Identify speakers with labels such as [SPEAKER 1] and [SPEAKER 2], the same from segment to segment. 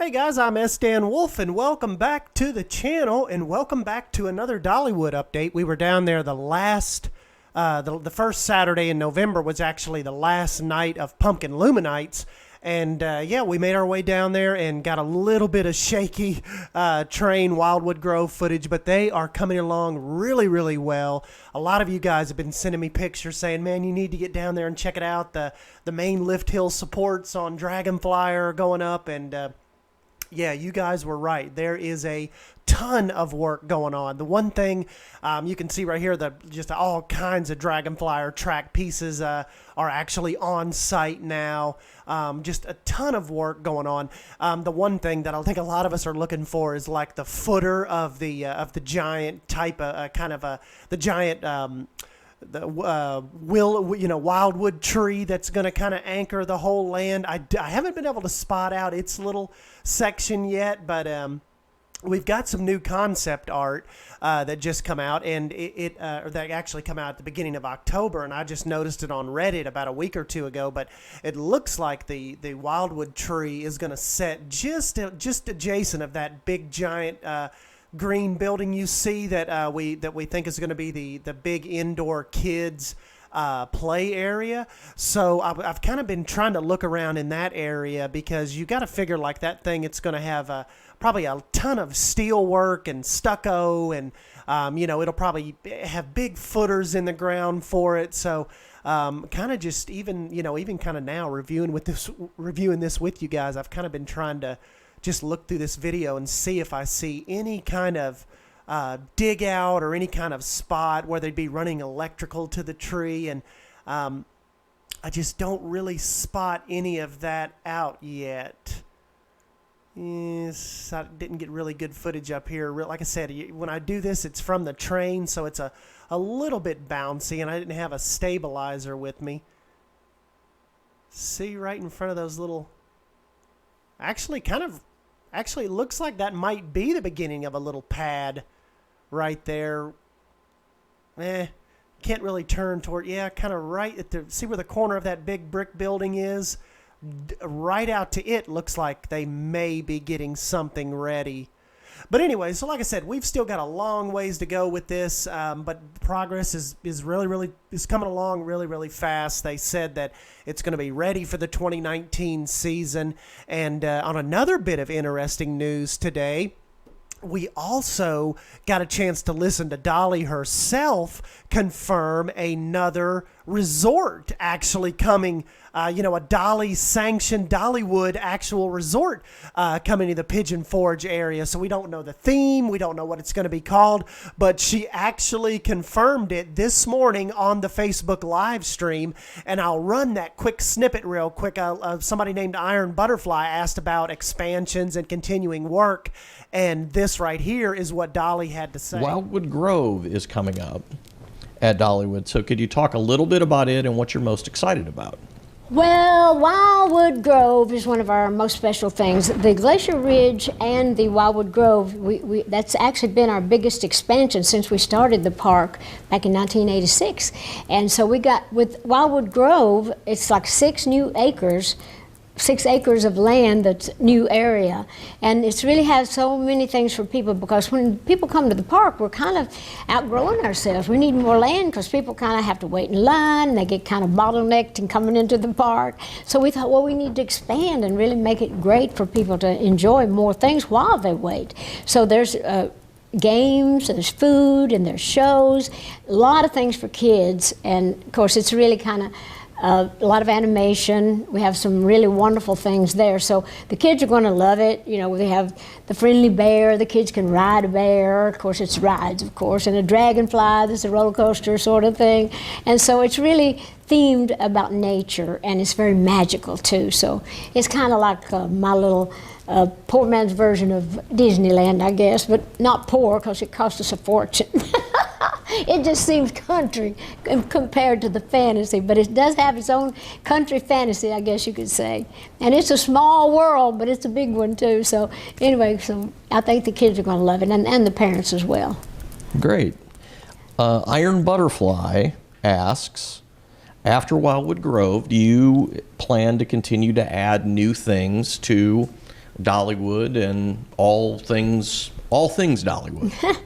[SPEAKER 1] Hey guys, I'm Sdanwolf and welcome back to the channel and welcome back to another Dollywood update. We were down there the first Saturday in November was actually the last night of Pumpkin Luminites. And yeah, we made our way down there and got a little bit of shaky train Wildwood Grove footage, but they are coming along really, really well. A lot of you guys have been sending me pictures saying, man, you need to get down there and check it out. The main lift hill supports on Dragonflier are going up, and yeah, you guys were right. There is a ton of work going on. The one thing you can see right here, just all kinds of Dragonflier track pieces are actually on site now. Just a ton of work going on. The one thing that I think a lot of us are looking for is like the footer of the giant type of the giant. Wildwood Tree that's going to kind of anchor the whole land. I haven't been able to spot out its little section yet, but we've got some new concept art that just come out, and that actually come out at the beginning of October, and I just noticed it on Reddit about a week or two ago. But it looks like the Wildwood Tree is going to set just adjacent of that big giant green building you see that we think is going to be the big indoor kids play area. So I've kind of been trying to look around in that area, because you got to figure like that thing, it's going to have probably a ton of steel work and stucco, and it'll probably have big footers in the ground for it. So kind of just even kind of now reviewing this with you guys, I've kind of been trying to just look through this video and see if I see any kind of dig out or any kind of spot where they'd be running electrical to the tree. And I just don't really spot any of that out yet. Yes, I didn't get really good footage up here. Like I said, when I do this, it's from the train, so it's a little bit bouncy, and I didn't have a stabilizer with me. See right in front of those little... Actually, it looks like that might be the beginning of a little pad right there. Can't really turn toward... Yeah, kind of right at the... See where the corner of that big brick building is? Right out to it looks like they may be getting something ready. But anyway, so like I said, we've still got a long ways to go with this, but progress is coming along really, really fast. They said that it's going to be ready for the 2019 season. And on another bit of interesting news today, we also got a chance to listen to Dolly herself confirm another resort actually coming, a Dolly-sanctioned Dollywood actual resort coming to the Pigeon Forge area. So we don't know the theme. We don't know what it's going to be called. But she actually confirmed it this morning on the Facebook live stream. And I'll run that quick snippet real quick. Somebody named Iron Butterfly asked about expansions and continuing work. And this right here is what Dolly had to say.
[SPEAKER 2] Wildwood Grove is coming up at Dollywood. So could you talk a little bit about it and what you're most excited about?
[SPEAKER 3] Well, Wildwood Grove is one of our most special things. The Glacier Ridge and the Wildwood Grove, that's actually been our biggest expansion since we started the park back in 1986. And so we got, with Wildwood Grove, it's like 6 acres of land that's new area, and it's really has so many things for people, because when people come to the park, we're kind of outgrowing ourselves. We need more land because people kind of have to wait in line, and they get kind of bottlenecked in coming into the park. So we thought, well, we need to expand and really make it great for people to enjoy more things while they wait. So there's games, there's food, and there's shows, a lot of things for kids, and of course it's really kind of a lot of animation. We have some really wonderful things there. So the kids are going to love it. They have the friendly bear. The kids can ride a bear. Of course, it's rides, of course. And a dragonfly, that's a roller coaster sort of thing. And so it's really themed about nature, and it's very magical, too. So it's kind of like my little poor man's version of Disneyland, I guess. But not poor, because it cost us a fortune. It just seems country compared to the fantasy, but it does have its own country fantasy, I guess you could say. And it's a small world, but it's a big one too. So anyway, so I think the kids are going to love it, and the parents as well.
[SPEAKER 2] Great. Iron Butterfly asks, after Wildwood Grove, do you plan to continue to add new things to Dollywood and all things Dollywood?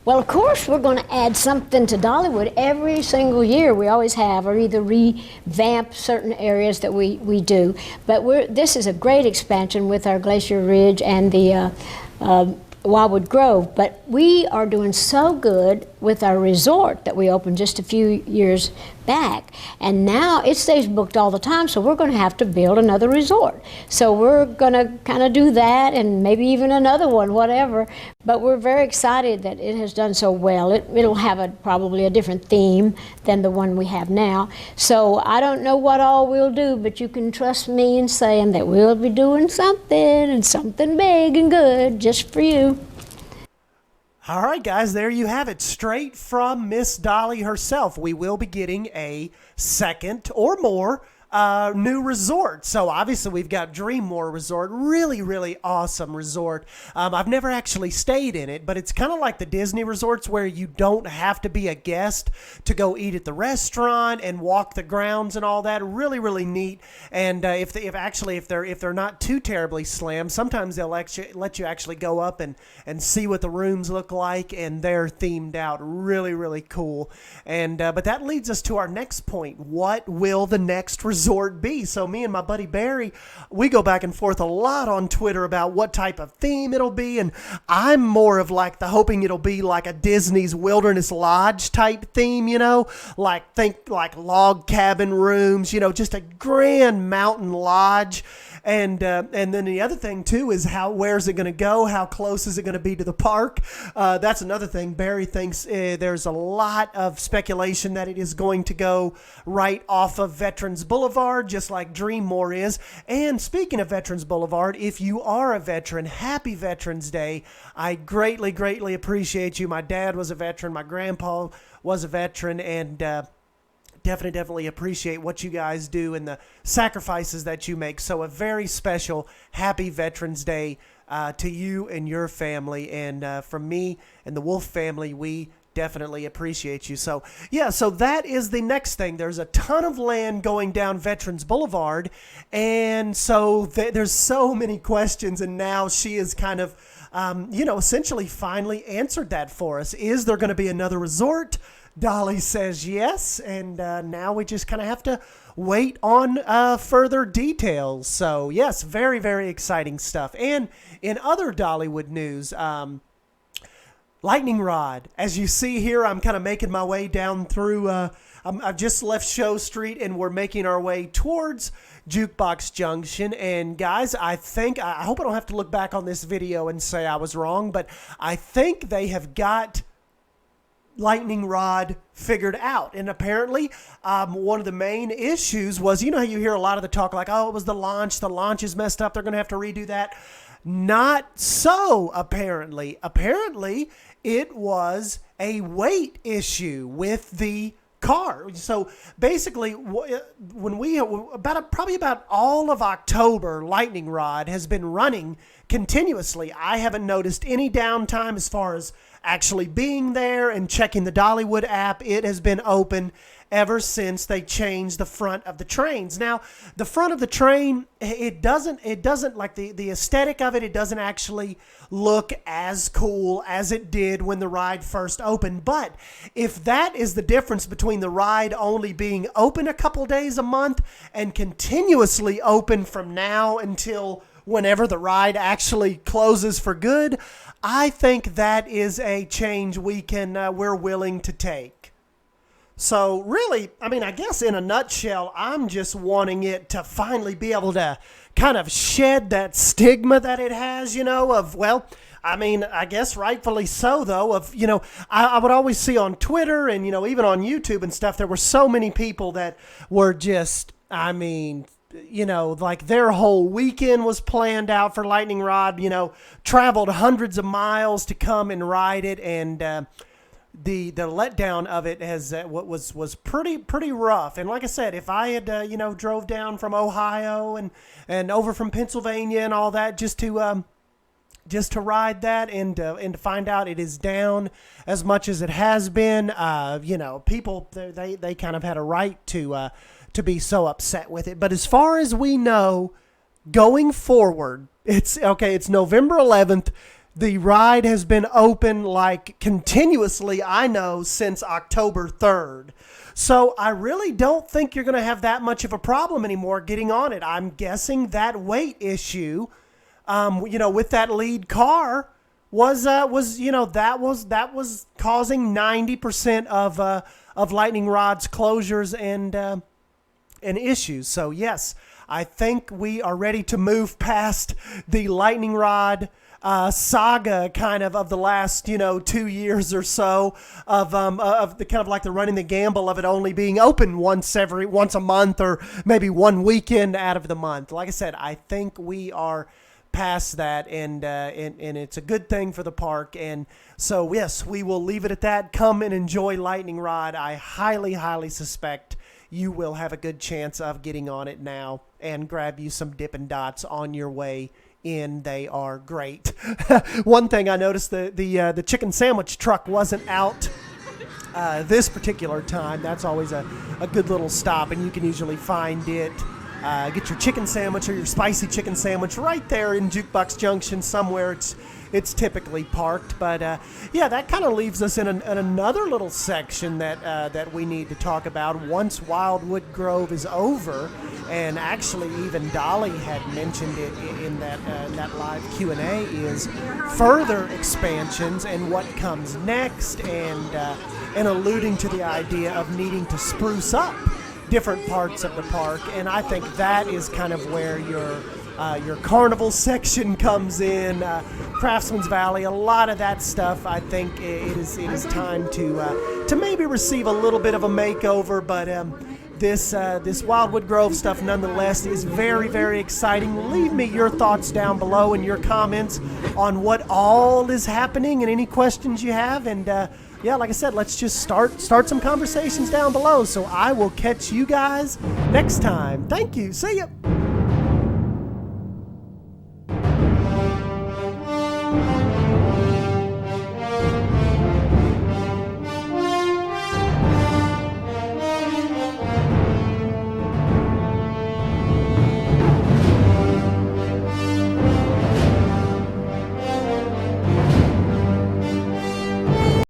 [SPEAKER 3] Well, of course, we're going to add something to Dollywood every single year. We always have, or either revamp certain areas that we do. But this is a great expansion with our Glacier Ridge and the Wildwood Grove. But we are doing so good with our resort that we opened just a few years back, and now it stays booked all the time, so we're going to have to build another resort. So we're going to kind of do that, and maybe even another one, whatever. But we're very excited that it has done so well. It'll have probably a different theme than the one we have now. So I don't know what all we'll do, but you can trust me in saying that we'll be doing something, and something big and good just for you.
[SPEAKER 1] All right, guys, there you have it. Straight from Miss Dolly herself. We will be getting a second or more new resort. So obviously we've got Dreammore Resort, really, really awesome resort. I've never actually stayed in it, but it's kind of like the Disney resorts where you don't have to be a guest to go eat at the restaurant and walk the grounds and all that. Really, really neat. And if they're not too terribly slammed, sometimes they'll let you actually go up and see what the rooms look like, and they're themed out. Really, really cool. And but that leads us to our next point. What will the next resort be? So me and my buddy Barry, we go back and forth a lot on Twitter about what type of theme it'll be, and I'm more of like hoping it'll be like a Disney's Wilderness Lodge type theme, think like log cabin rooms, just a grand mountain lodge. And then the other thing too is where's it going to go? How close is it going to be to the park? That's another thing. Barry thinks there's a lot of speculation that it is going to go right off of Veterans Boulevard, just like Dreammore is. And speaking of Veterans Boulevard, if you are a veteran, happy Veterans Day. I greatly, greatly appreciate you. My dad was a veteran. My grandpa was a veteran, and definitely appreciate what you guys do and the sacrifices that you make. So a very special happy Veterans Day to you and your family. And from me and the Wolf family, we definitely appreciate you. So yeah, so that is the next thing. There's a ton of land going down Veterans Boulevard. And so there's so many questions. And now she is kind of, essentially finally answered that for us. Is there going to be another resort? Dolly says yes, and now we just kind of have to wait on further details. So yes, very, very exciting stuff. And in other Dollywood news, Lightning Rod. As you see here, I'm kind of making my way down through, I've just left Show Street, and we're making our way towards Jukebox Junction. And guys, I hope I don't have to look back on this video and say I was wrong, but I think they have got Lightning Rod figured out. And apparently one of the main issues was, how you hear a lot of the talk like, oh, it was the launch is messed up, they're going to have to redo that. Not so, apparently. Apparently it was a weight issue with the car. So basically, probably about all of October, Lightning Rod has been running continuously. I haven't noticed any downtime as far as actually being there and checking the Dollywood app. It has been open ever since they changed the front of the trains. Now, the front of the train, it doesn't like the aesthetic of it, it doesn't actually look as cool as it did when the ride first opened. But if that is the difference between the ride only being open a couple days a month and continuously open from now until whenever the ride actually closes for good, I think that is a change we're willing to take. So really, I guess in a nutshell, I'm just wanting it to finally be able to kind of shed that stigma that it has, I guess rightfully so, though, I would always see on Twitter and, even on YouTube and stuff, there were so many people that were just, like their whole weekend was planned out for Lightning Rod, traveled hundreds of miles to come and ride it. And the letdown of it was pretty rough. And like I said, if I had, drove down from Ohio and over from Pennsylvania and all that just to ride that and to find out it is down as much as it has been, people, they kind of had a right to be so upset with it. But as far as we know, going forward, it's November 11th. The ride has been open like continuously, I know, since October 3rd. So I really don't think you're going to have that much of a problem anymore getting on it. I'm guessing that weight issue, with that lead car was causing 90% of lightning rod's closures and issues. So yes, I think we are ready to move past the lightning rod saga of the last 2 years or so of the kind of like the running the gamble of it only being open once a month or maybe one weekend out of the month. Like I said, I think we are past that, and it's a good thing for the park. And so yes, we will leave it at that. Come and enjoy lightning rod. I highly suspect you will have a good chance of getting on it now and grab you some Dippin' Dots on your way in. They are great. One thing I noticed, the chicken sandwich truck wasn't out this particular time. That's always a good little stop, and you can usually find it. Get your chicken sandwich or your spicy chicken sandwich right there in Jukebox Junction somewhere. It's typically parked, but that kind of leaves us in another little section that we need to talk about once Wildwood Grove is over. And actually, even Dolly had mentioned it in that live Q&A, is further expansions and what comes next, and alluding to the idea of needing to spruce up different parts of the park. And I think that is kind of where your carnival section comes in, Craftsman's Valley, a lot of that stuff. I think it is time to maybe receive a little bit of a makeover, but this Wildwood Grove stuff nonetheless is very exciting. Leave me your thoughts down below and your comments on what all is happening and any questions you have. And like I said, let's just start some conversations down below. So I will catch you guys next time. Thank you. See ya.